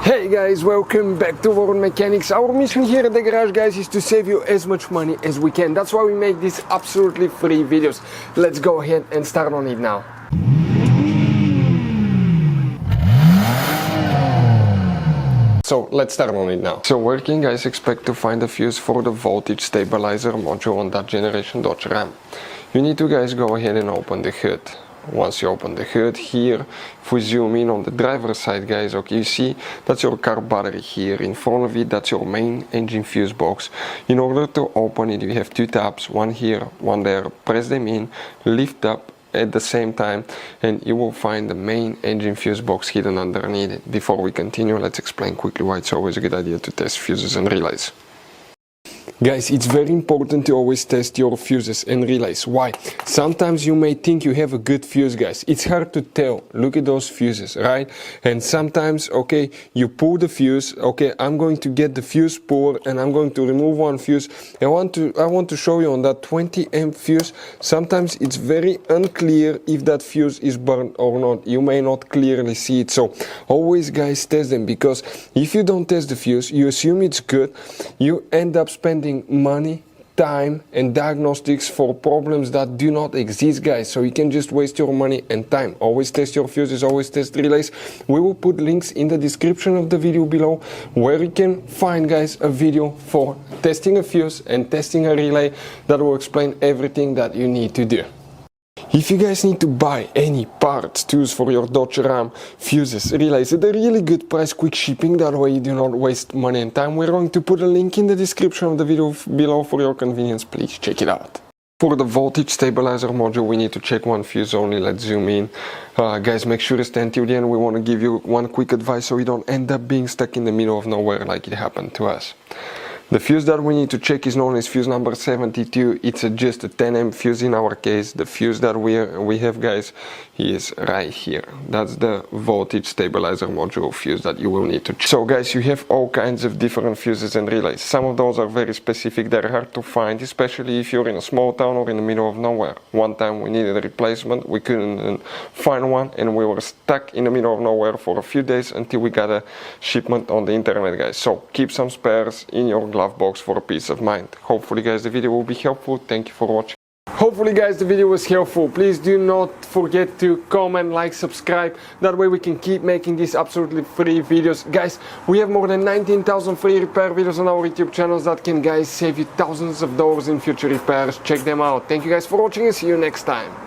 Hey guys, welcome back to World Mechanics. Our mission here at the garage, guys, is to save you as much money as we can. That's why we make these absolutely free videos. Let's go ahead and start on it now. So let's start on it now. So where can guys expect to find a fuse for the voltage stabilizer module on that generation Dodge Ram? You need to guys go ahead and open the hood. Once you open the hood here, if we zoom in on the driver's side, guys, okay, you see that's your car battery here. In front of it, that's your main engine fuse box. In order to open it, you have two tabs, one here, one there. Press them in, lift up at the same time, and you will find the main engine fuse box hidden underneath it. Before we continue, let's explain quickly why it's always a good idea to test fuses and relays. Guys, it's very important to always test your fuses and relays. Why? Sometimes you may think you have a good fuse, guys. It's hard to tell. Look at those fuses, right? And sometimes, okay, you pull the fuse. Okay, I'm going to get the fuse pulled and I'm going to remove one fuse. I want to show you on that 20 amp fuse. Sometimes it's very unclear if that fuse is burned or not. You may not clearly see it. So always, guys, test them, because if you don't test the fuse, you assume it's good. You end up spending money, time and diagnostics for problems that do not exist, guys. So you can just waste your money and time. Always test your fuses, always test relays. We will put links in the description of the video below where you can find, guys, a video for testing a fuse and testing a relay that will explain everything that you need to do. If you guys need to buy any parts, tools for your Dodge Ram, fuses, relays at a really good price, quick shipping, that way you do not waste money and time, we're going to put a link in the description of the video below for your convenience. Please check it out. For the voltage stabilizer module, we need to check one fuse only. Let's zoom in. Guys, make sure to stay until the end. We want to give you one quick advice so you don't end up being stuck in the middle of nowhere like it happened to us. The fuse that we need to check is known as fuse number 72. It's just a 10 amp fuse in our case. The fuse that we have, guys, is right here. That's the voltage stabilizer module fuse that you will need to check. So guys, you have all kinds of different fuses and relays. Some of those are very specific. They're hard to find, especially if you're in a small town or in the middle of nowhere. One time we needed a replacement. We couldn't find one and we were stuck in the middle of nowhere for a few days until we got a shipment on the internet, guys. So keep some spares in your glove box for a peace of mind. Hopefully, guys, the video will be helpful. Thank you for watching. Hopefully, guys, the video was helpful. Please do not forget to comment, like, subscribe. That way we can keep making these absolutely free videos. Guys, we have more than 19,000 free repair videos on our YouTube channels that can, guys, save you thousands of dollars in future repairs. Check them out. Thank you guys for watching and see you next time.